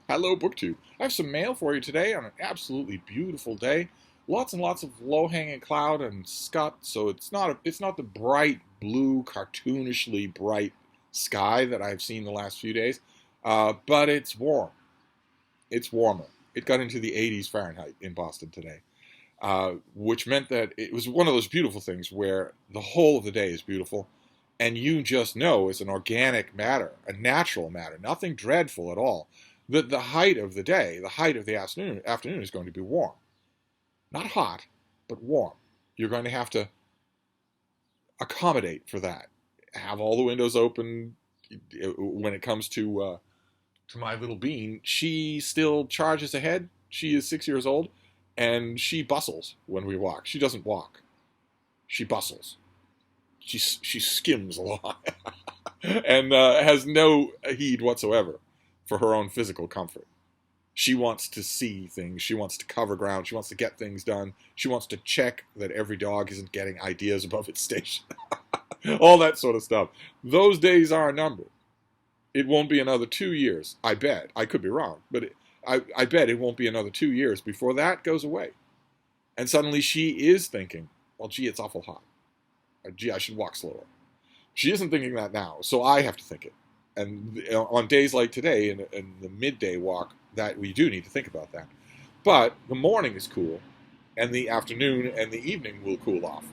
Hello, BookTube. I have some mail for you today on an absolutely beautiful day. Lots and lots of low-hanging cloud and scud, so it's not the bright blue, cartoonishly bright sky that I've seen the last few days, but it's warm. It's warmer. It got into the 80s Fahrenheit in Boston today, which meant that it was one of those beautiful things where the whole of the day is beautiful, and you just know it's an organic matter, a natural matter, nothing dreadful at all. That the height of the day, the height of the afternoon is going to be warm. Not hot, but warm. You're going to have to accommodate for that. Have all the windows open. When it comes to my little bean, she still charges ahead. She is 6 years old, and she bustles when we walk. She doesn't walk. She bustles. She skims along and has no heed whatsoever for her own physical comfort. She wants to see things. She wants to cover ground. She wants to get things done. She wants to check that every dog isn't getting ideas above its station. All that sort of stuff. Those days are numbered. It won't be another 2 years, I bet. I could be wrong, but I bet it won't be another 2 years before that goes away. And suddenly she is thinking, well, gee, it's awful hot. Or, gee, I should walk slower. She isn't thinking that now, so I have to think it. And on days like today, in the midday walk, that we do need to think about that. But the morning is cool, and the afternoon and the evening will cool off.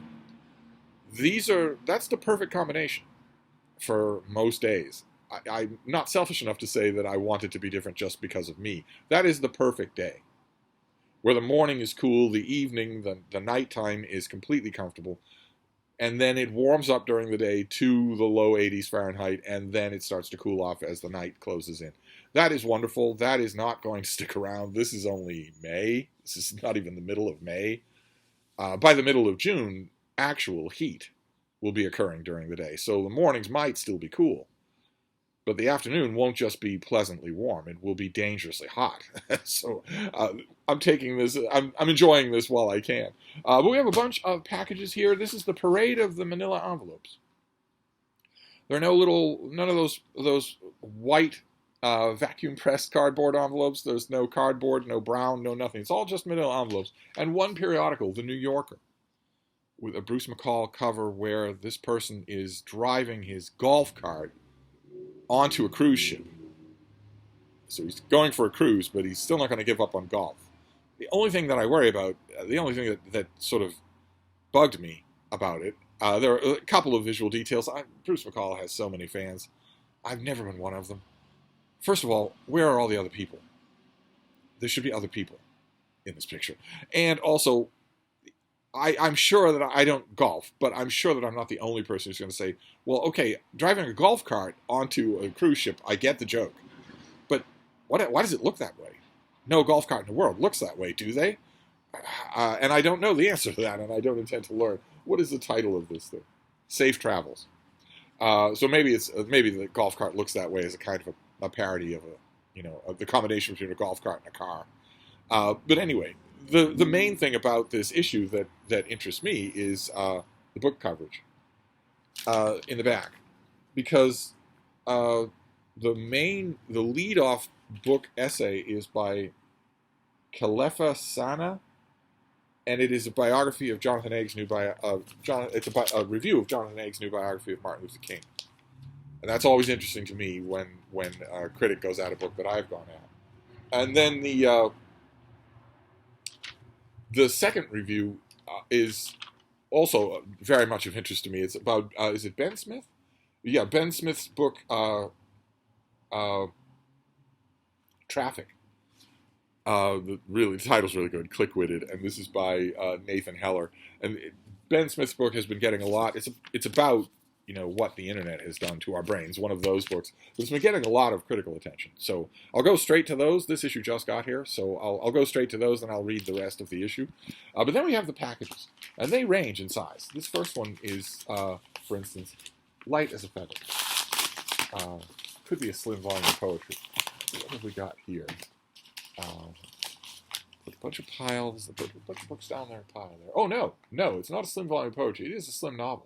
That's the perfect combination for most days. I'm not selfish enough to say that I want it to be different just because of me. That is the perfect day, where the morning is cool, the evening, the nighttime is completely comfortable, and then it warms up during the day to the low 80s Fahrenheit, and then it starts to cool off as the night closes in. That is wonderful. That is not going to stick around. This is only May. This is not even the middle of May. By the middle of June, actual heat will be occurring during the day, so the mornings might still be cool. But the afternoon won't just be pleasantly warm. It will be dangerously hot. So I'm taking this, I'm enjoying this while I can. But we have a bunch of packages here. This is the parade of the manila envelopes. There are none of those white vacuum pressed cardboard envelopes. There's no cardboard, no brown, no nothing. It's all just manila envelopes. And one periodical, The New Yorker, with a Bruce McCall cover where this person is driving his golf cart onto a cruise ship. So he's going for a cruise, but he's still not going to give up on golf. The only thing that I worry about, the only thing that sort of bugged me about it, there are a couple of visual details. Bruce McCall has so many fans. I've never been one of them. First of all, where are all the other people? There should be other people in this picture. And also, I'm sure that I don't golf, but I'm sure that I'm not the only person who's going to say, well, okay, driving a golf cart onto a cruise ship, I get the joke. But why does it look that way? No golf cart in the world looks that way, do they? And I don't know the answer to that, and I don't intend to learn. What is the title of this thing? Safe Travels. So maybe the golf cart looks that way as a kind of a parody of the combination between a golf cart and a car. But anyway, the main thing about this issue that interests me is the book coverage in the back, because the lead-off book essay is by Kalefa Sana, and it is a biography of Jonathan Eig's it's a review of Jonathan Eig's new biography of Martin Luther King, and that's always interesting to me when a critic goes at a book that I've gone at. And then the second review is also very much of interest to me. It's about, is it Ben Smith? Yeah, Ben Smith's book, Traffic. The title's really good, Click-Witted, and this is by Nathan Heller. And Ben Smith's book has been getting a lot. It's about what the internet has done to our brains, one of those books. But it's been getting a lot of critical attention. So I'll go straight to those. This issue just got here, so I'll go straight to those, and I'll read the rest of the issue. But then we have the packages, and they range in size. This first one is, for instance, light as a feather. Could be a slim volume of poetry. What have we got here? Put a bunch of piles, a bunch of books down there, a pile there. Oh, no, it's not a slim volume of poetry. It is a slim novel.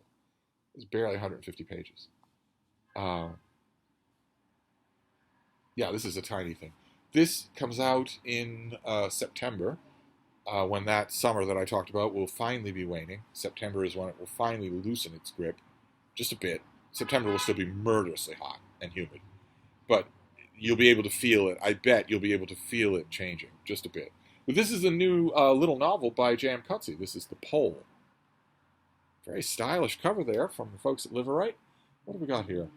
It's barely 150 pages. Yeah, this is a tiny thing. This comes out in September, when that summer that I talked about will finally be waning. September is when it will finally loosen its grip, just a bit. September will still be murderously hot and humid, but you'll be able to feel it. I bet you'll be able to feel it changing just a bit. But this is a new little novel by J.M. Coetzee. This is The Pole. Very stylish cover there from the folks at Liverite. What have we got here?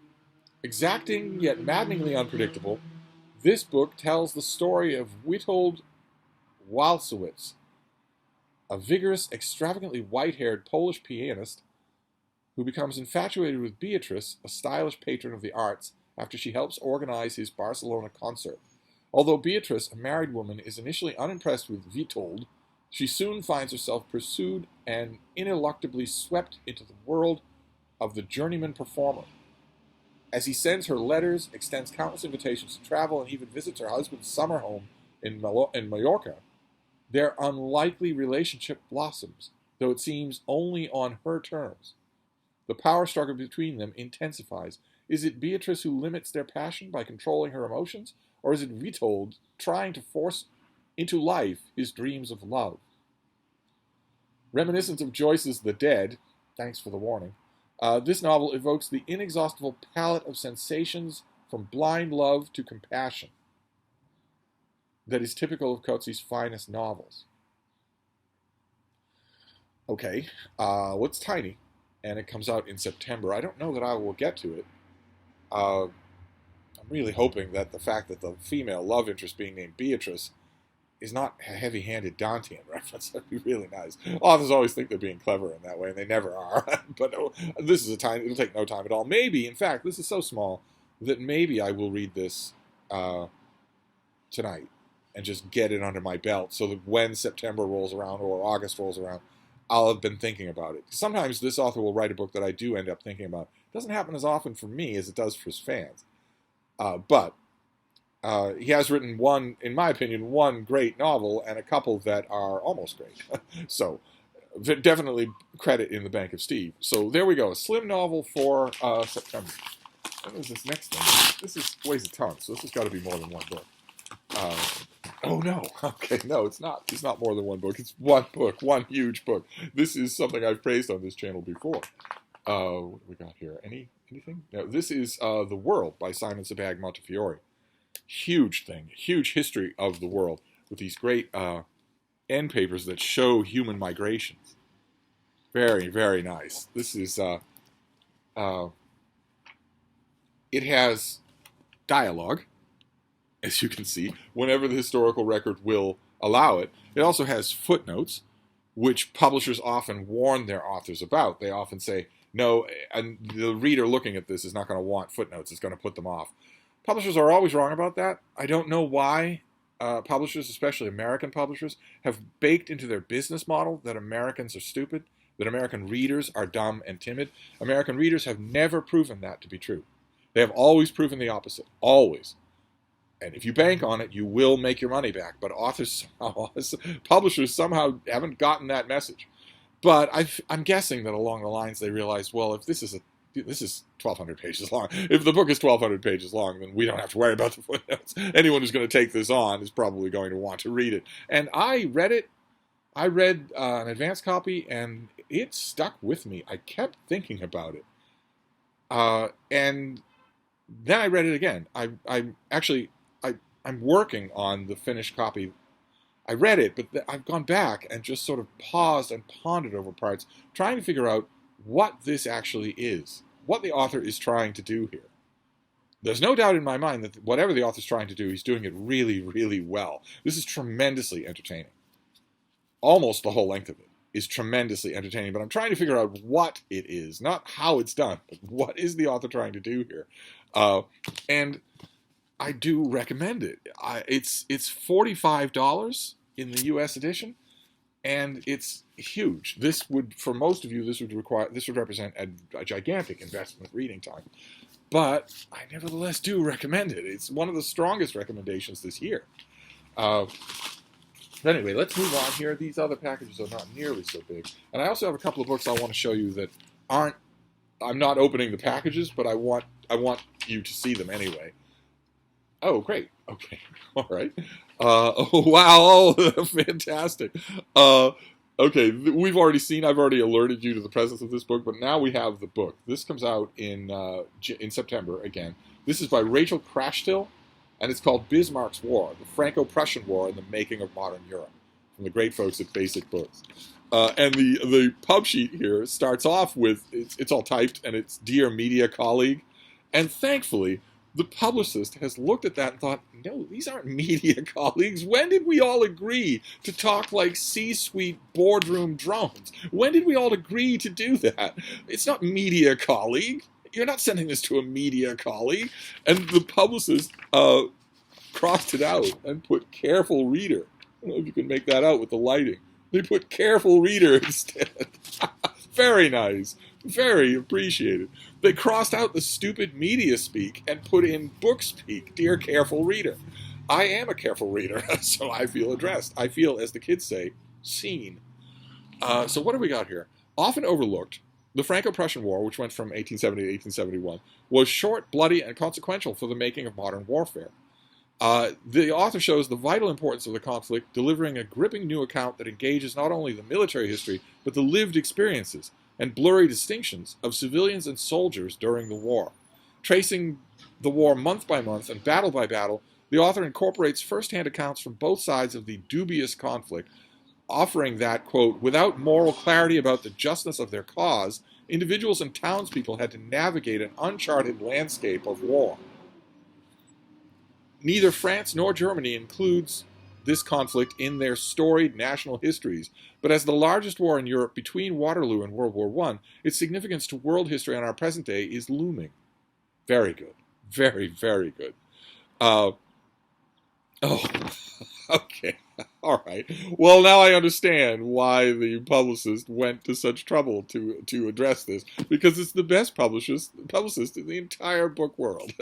Exacting yet maddeningly unpredictable, this book tells the story of Witold Walsewicz, a vigorous, extravagantly white-haired Polish pianist who becomes infatuated with Beatrice, a stylish patron of the arts, after she helps organize his Barcelona concert. Although Beatrice, a married woman, is initially unimpressed with Witold, she soon finds herself pursued and ineluctably swept into the world of the journeyman performer. As he sends her letters, extends countless invitations to travel, and even visits her husband's summer home in Mallorca, their unlikely relationship blossoms, though it seems only on her terms. The power struggle between them intensifies. Is it Beatrice who limits their passion by controlling her emotions, or is it Witold trying to force into life his dreams of love? Reminiscent of Joyce's The Dead, thanks for the warning, this novel evokes the inexhaustible palette of sensations from blind love to compassion that is typical of Coetzee's finest novels. Okay, well, it's tiny, and it comes out in September. I don't know that I will get to it. I'm really hoping that the fact that the female love interest being named Beatrice is not a heavy-handed Dantean reference. That'd be really nice. Authors always think they're being clever in that way, and they never are. But this is it'll take no time at all. Maybe, in fact, this is so small that maybe I will read this tonight and just get it under my belt so that when September rolls around or August rolls around, I'll have been thinking about it. Sometimes this author will write a book that I do end up thinking about. It doesn't happen as often for me as it does for his fans. But he has written one, in my opinion, one great novel and a couple that are almost great. So definitely credit in the bank of Steve. So there we go, a slim novel for September. What is this next thing? This weighs a ton, so this has got to be more than one book. Oh no, okay, no, it's not. It's not more than one book. It's one book, one huge book. This is something I've praised on this channel before. What do we got here? Anything? No, this is The World by Simon Sebag Montefiore. Huge thing, huge history of the world with these great end papers that show human migrations. Very, very nice. This is, it has dialogue, as you can see, whenever the historical record will allow it. It also has footnotes, which publishers often warn their authors about. They often say, no, and the reader looking at this is not going to want footnotes. It's going to put them off. Publishers are always wrong about that. I don't know why publishers, especially American publishers, have baked into their business model that Americans are stupid, that American readers are dumb and timid. American readers have never proven that to be true. They have always proven the opposite. Always. And if you bank on it, you will make your money back. But publishers somehow haven't gotten that message. But I'm guessing that along the lines they realized, well, if this is 1,200 pages long. If the book is 1,200 pages long, then we don't have to worry about the footnotes. Anyone who's going to take this on is probably going to want to read it. And I read it. I read an advance copy, and it stuck with me. I kept thinking about it. And then I read it again. I'm working on the finished copy. I read it, but I've gone back and just sort of paused and pondered over parts, trying to figure out what this actually is, what the author is trying to do here. There's no doubt in my mind that whatever the author's trying to do, he's doing it really, really well. This is tremendously entertaining. Almost the whole length of it is tremendously entertaining, but I'm trying to figure out what it is, not how it's done, but what is the author trying to do here. And I do recommend it. It's $45 in the U.S. edition, and it's huge. This would, for most of you, this would represent a gigantic investment reading time. But I nevertheless do recommend it. It's one of the strongest recommendations this year. But anyway, let's move on here. These other packages are not nearly so big. And I also have a couple of books I want to show you that aren't, I'm not opening the packages, but I want you to see them anyway. Oh, great. Okay. All right. Oh, wow. Oh, fantastic. Uh, okay. We've already seen, I've already alerted you to the presence of this book, but now we have the book. This comes out in September again. This is by Rachel Crashtill, and it's called Bismarck's War, the Franco-Prussian War and the Making of Modern Europe, from the great folks at Basic Books. And the pub sheet here starts off with, it's all typed, and it's Dear Media Colleague. And thankfully, the publicist has looked at that and thought, no, these aren't media colleagues. When did we all agree to talk like C-suite boardroom drones? When did we all agree to do that? It's not media colleague. You're not sending this to a media colleague. And the publicist crossed it out and put careful reader. I don't know if you can make that out with the lighting. They put careful reader instead. Very nice. Very appreciated. They crossed out the stupid media speak and put in book speak. Dear careful reader. I am a careful reader, so I feel addressed. I feel, as the kids say, seen. So what do we got here? Often overlooked, the Franco-Prussian War, which went from 1870 to 1871, was short, bloody, and consequential for the making of modern warfare. The author shows the vital importance of the conflict, delivering a gripping new account that engages not only the military history, but the lived experiences and blurry distinctions of civilians and soldiers during the war. Tracing the war month by month and battle by battle, the author incorporates first-hand accounts from both sides of the dubious conflict, offering that, quote, without moral clarity about the justness of their cause, individuals and townspeople had to navigate an uncharted landscape of war. Neither France nor Germany includes this conflict in their storied national histories, but as the largest war in Europe between Waterloo and World War I, its significance to world history on our present day is looming. Very good. Very, very good. Oh, okay. All right. Well, now I understand why the publicist went to such trouble to address this, because it's the best publicist in the entire book world.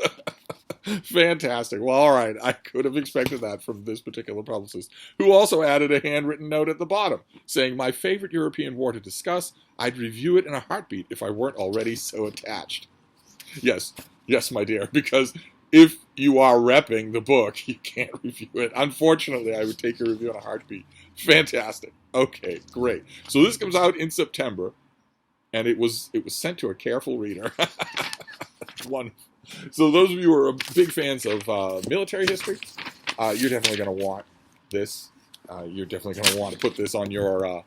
Fantastic. Well, all right. I could have expected that from this particular publicist, who also added a handwritten note at the bottom saying, my favorite European war to discuss. I'd review it in a heartbeat if I weren't already so attached. Yes, my dear, because if you are repping the book, you can't review it. Unfortunately, I would take your review in a heartbeat. Fantastic. Okay, great. So this comes out in September, and it was sent to a careful reader. Wonderful. So those of you who are big fans of military history, you're definitely going to want this. You're definitely going to want to put this on your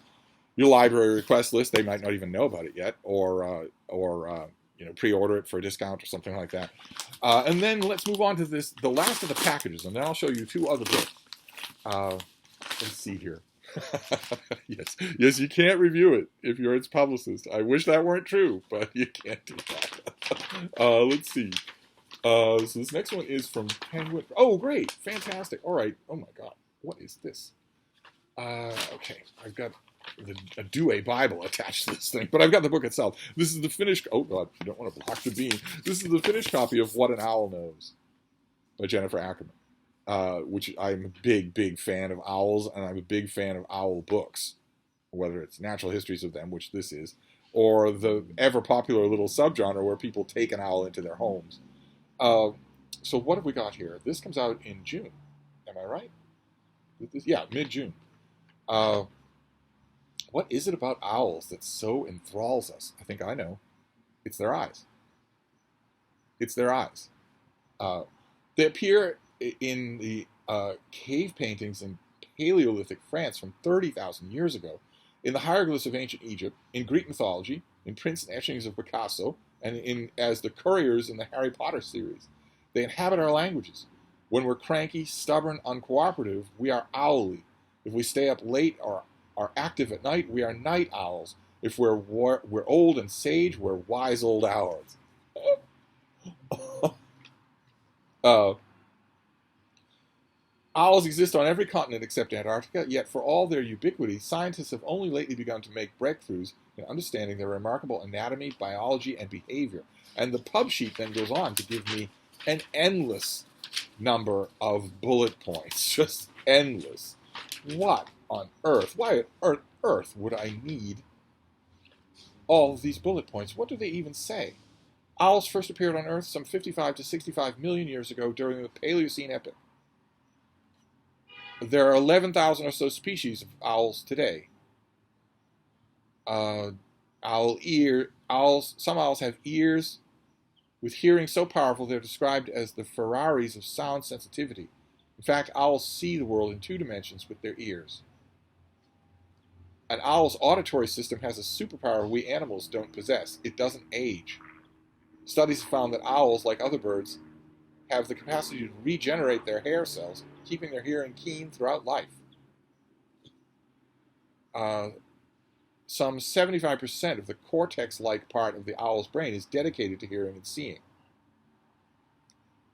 library request list. They might not even know about it yet, or pre-order it for a discount or something like that. And then let's move on to the last of the packages, and then I'll show you two other books. Let's see here. Yes, you can't review it if you're its publicist. I wish that weren't true, but you can't do that. Let's see. So this next one is from Penguin. Oh, great. Fantastic. All right. Oh, my God. What is this? Okay. I've got a Douay Bible attached to this thing, but I've got the book itself. This is the finished... Oh, God. You don't want to block the beam. This is the finished copy of What an Owl Knows by Jennifer Ackerman, which I'm a big, big fan of owls, and I'm a big fan of owl books, whether it's natural histories of them, which this is, or the ever-popular little subgenre where people take an owl into their homes. So what have we got here? This comes out in June. Am I right? Yeah, mid-June. What is it about owls that so enthralls us? I think I know. It's their eyes. It's their eyes. They appear in the cave paintings in Paleolithic France from 30,000 years ago, in the hieroglyphs of ancient Egypt, in Greek mythology, in prints and etchings of Picasso, and as the couriers in the Harry Potter series. They inhabit our languages. When we're cranky, stubborn, uncooperative, we are owly. If we stay up late or are active at night, we are night owls. If we're old and sage, we're wise old owls. Owls exist on every continent except Antarctica, yet for all their ubiquity, scientists have only lately begun to make breakthroughs in understanding their remarkable anatomy, biology, and behavior. And the pub sheet then goes on to give me an endless number of bullet points, just endless. What on earth? Why on earth would I need all of these bullet points? What do they even say? Owls first appeared on Earth some 55 to 65 million years ago during the Paleocene epoch. There are 11,000 or so species of owls today. Some owls have ears with hearing so powerful they're described as the Ferraris of sound sensitivity. In fact, owls see the world in 2 dimensions with their ears. An owl's auditory system has a superpower we animals don't possess. It doesn't age. Studies have found that owls, like other birds, have the capacity to regenerate their hair cells, keeping their hearing keen throughout life. Some 75% of the cortex-like part of the owl's brain is dedicated to hearing and seeing.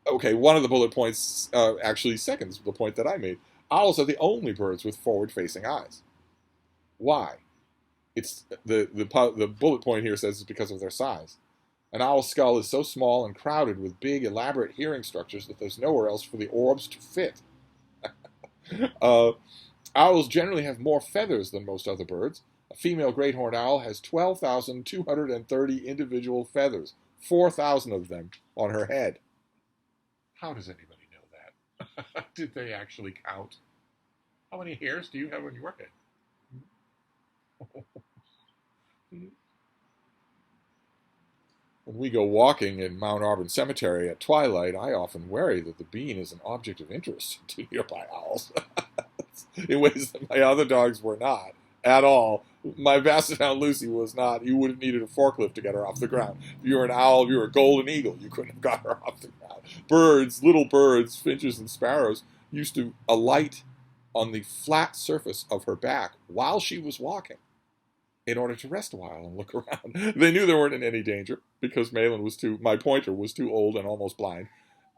Okay, one of the bullet points actually seconds the point that I made. Owls are the only birds with forward-facing eyes. Why? It's the bullet point here says it's because of their size. An owl's skull is so small and crowded with big, elaborate hearing structures that there's nowhere else for the orbs to fit. Owls generally have more feathers than most other birds. A female great horned owl has 12,230 individual feathers, 4,000 of them on her head. How does anybody know that? Did they actually count? How many hairs do you have on your head? When we go walking in Mount Auburn Cemetery at twilight, I often worry that the bean is an object of interest to nearby owls in ways that my other dogs were not at all. My Basset Hound Lucy was not. You would have needed a forklift to get her off the ground. If you were an owl, if you were a golden eagle, you couldn't have got her off the ground. Birds, little birds, finches and sparrows, used to alight on the flat surface of her back while she was walking in order to rest a while and look around. They knew they weren't in any danger because my pointer was too old and almost blind.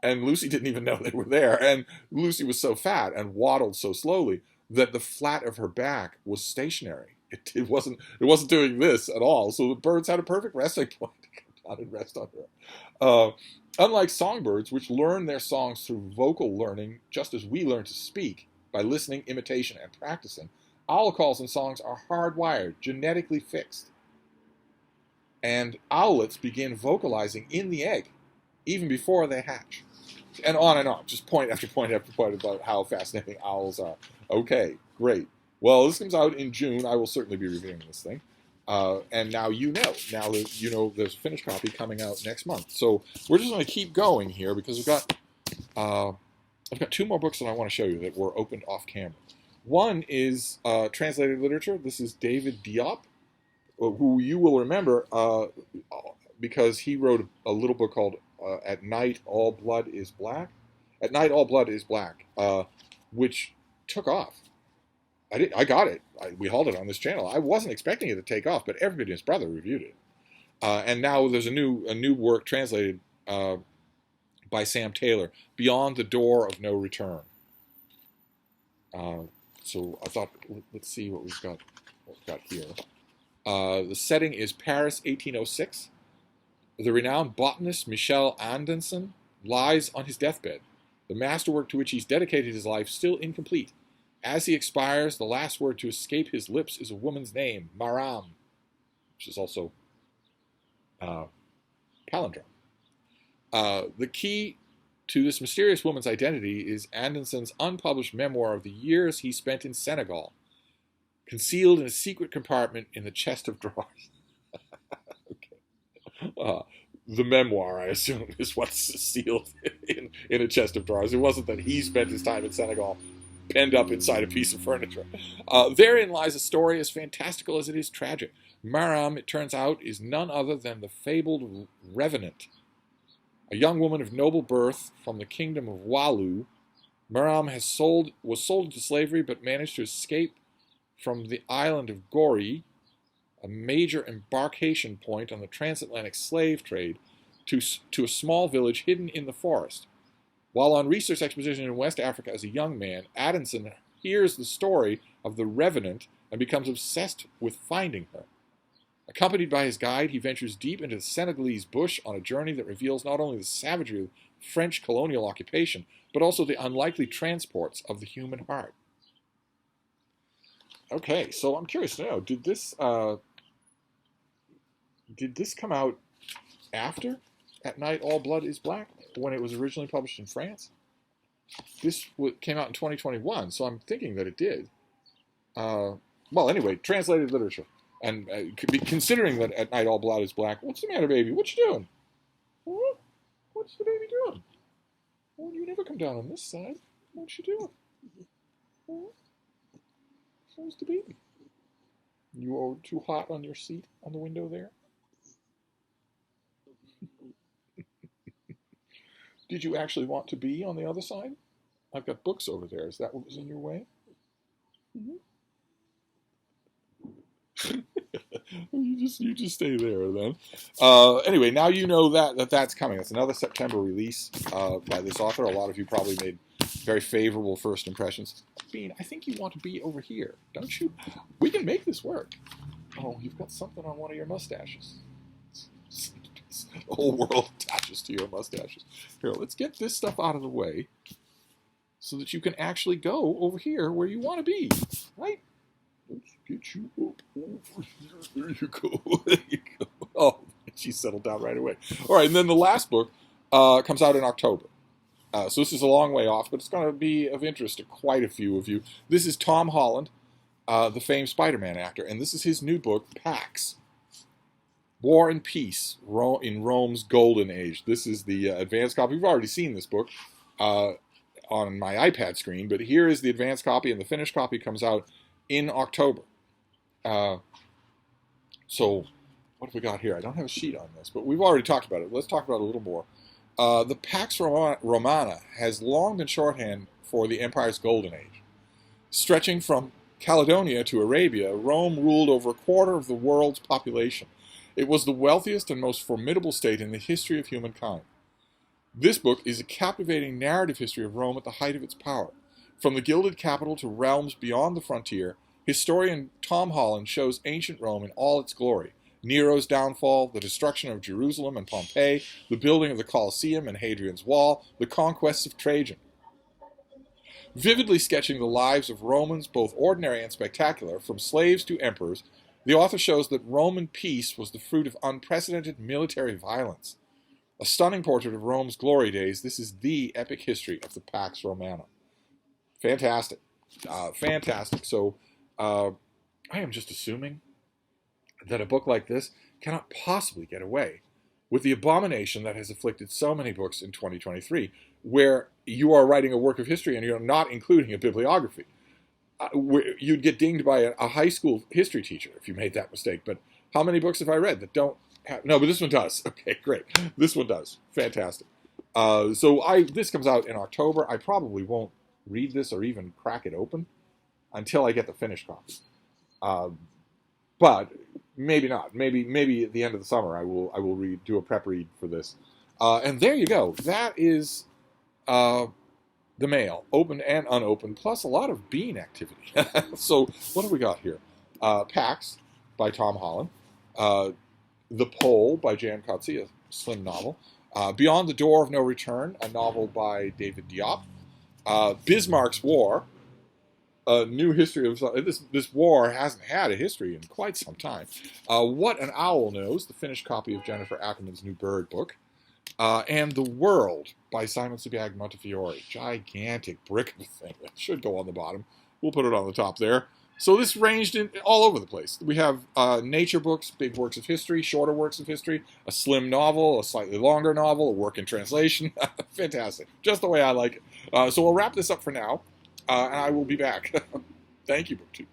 And Lucy didn't even know they were there. And Lucy was so fat and waddled so slowly that the flat of her back was stationary. It wasn't doing this at all. So the birds had a perfect resting point to come down and rest on her. Unlike songbirds, which learn their songs through vocal learning, just as we learn to speak by listening, imitation, and practicing, owl calls and songs are hardwired, genetically fixed. And owlets begin vocalizing in the egg, even before they hatch. And on, just point after point after point about how fascinating owls are. Okay, great. Well, this comes out in June. I will certainly be reviewing this thing. And now you know. Now that you know there's a finished copy coming out next month. So we're just going to keep going here because I've got 2 more books that I want to show you that were opened off camera. One is translated literature. This is David Diop, who you will remember because he wrote a little book called At Night All Blood is Black. At Night All Blood is Black, which took off. I got it. We hauled it on this channel. I wasn't expecting it to take off, but everybody and his brother reviewed it. And now there's a new work translated by Sam Taylor, Beyond the Door of No Return. So I thought, let's see what we've got here. The setting is Paris, 1806. The renowned botanist Michel Andensen lies on his deathbed, the masterwork to which he's dedicated his life still incomplete. As he expires, the last word to escape his lips is a woman's name, Maram, which is also palindrome. The key to this mysterious woman's identity is Andensen's unpublished memoir of the years he spent in Senegal, concealed in a secret compartment in the chest of drawers. Okay. The memoir, I assume, is what's sealed in a chest of drawers. It wasn't that he spent his time in Senegal penned up inside a piece of furniture. Therein lies a story as fantastical as it is tragic. Maram, it turns out, is none other than the fabled Revenant. A young woman of noble birth from the kingdom of Walu, Maram was sold into slavery but managed to escape from the island of Gori, a major embarkation point on the transatlantic slave trade, to a small village hidden in the forest. While on research expedition in West Africa as a young man, Addison hears the story of the Revenant and becomes obsessed with finding her. Accompanied by his guide, he ventures deep into the Senegalese bush on a journey that reveals not only the savagery of French colonial occupation, but also the unlikely transports of the human heart. Okay, so I'm curious to know, did this come out after At Night, All Blood is Black, when it was originally published in France. This came out in 2021, so I'm thinking that it did. Well, anyway, translated literature. And considering that At Night, All Blood is Black, what's the matter, baby? What you doing? Huh? What's the baby doing? Oh, you never come down on this side. What you doing? Huh? Where's the baby? You are too hot on your seat on the window there? Did you actually want to be on the other side? I've got books over there. Is that what was in your way? Mm-hmm. you just stay there then. Anyway, now you know that's coming. That's another September release by this author. A lot of you probably made very favorable first impressions. Bean, I think you want to be over here, don't you? We can make this work. Oh, you've got something on one of your mustaches. The whole world attaches to your mustaches. Here, let's get this stuff out of the way so that you can actually go over here where you want to be, right? Let's get you up over here. There you go. There you go. Oh, she settled down right away. All right, and then the last book comes out in October. So this is a long way off, but it's going to be of interest to quite a few of you. This is Tom Holland, the famed Spider-Man actor, and this is his new book, Pax. War and Peace in Rome's Golden Age. This is the advanced copy. We've already seen this book on my iPad screen, but here is the advanced copy, and the finished copy comes out in October. So what have we got here? I don't have a sheet on this, but we've already talked about it. Let's talk about it a little more. The Pax Romana has long been shorthand for the Empire's Golden Age. Stretching from Caledonia to Arabia, Rome ruled over a quarter of the world's population. It was the wealthiest and most formidable state in the history of humankind. This book is a captivating narrative history of Rome at the height of its power. From the gilded capital to realms beyond the frontier, historian Tom Holland shows ancient Rome in all its glory. Nero's downfall, the destruction of Jerusalem and Pompeii, the building of the Colosseum and Hadrian's Wall, the conquests of Trajan. Vividly sketching the lives of Romans, both ordinary and spectacular, from slaves to emperors, the author shows that Roman peace was the fruit of unprecedented military violence. A stunning portrait of Rome's glory days, this is the epic history of the Pax Romana. Fantastic. Fantastic. So I am just assuming that a book like this cannot possibly get away with the abomination that has afflicted so many books in 2023, where you are writing a work of history and you're not including a bibliography. You'd get dinged by a high school history teacher if you made that mistake. But how many books have I read that don't have... No, but this one does. Okay, great. This one does. Fantastic. This comes out in October. I probably won't read this or even crack it open until I get the finished copy. But maybe not. Maybe at the end of the summer I will do a prep read for this. And there you go. That is the mail, open and unopened, plus a lot of Bean activity. So what have we got here? Pax by Tom Holland. The Pole by Jan Coetzee, a slim novel. Beyond the Door of No Return, a novel by David Diop. Bismarck's War, a new history of this war hasn't had a history in quite some time. What an Owl Knows, the finished copy of Jennifer Ackerman's new Bird book. And The World by Simon Sebag Montefiore. Gigantic brick of a thing. That should go on the bottom. We'll put it on the top there. So this ranged all over the place. We have nature books, big works of history, shorter works of history, a slim novel, a slightly longer novel, a work in translation. Fantastic. Just the way I like it. So we'll wrap this up for now, and I will be back. Thank you, BookTube.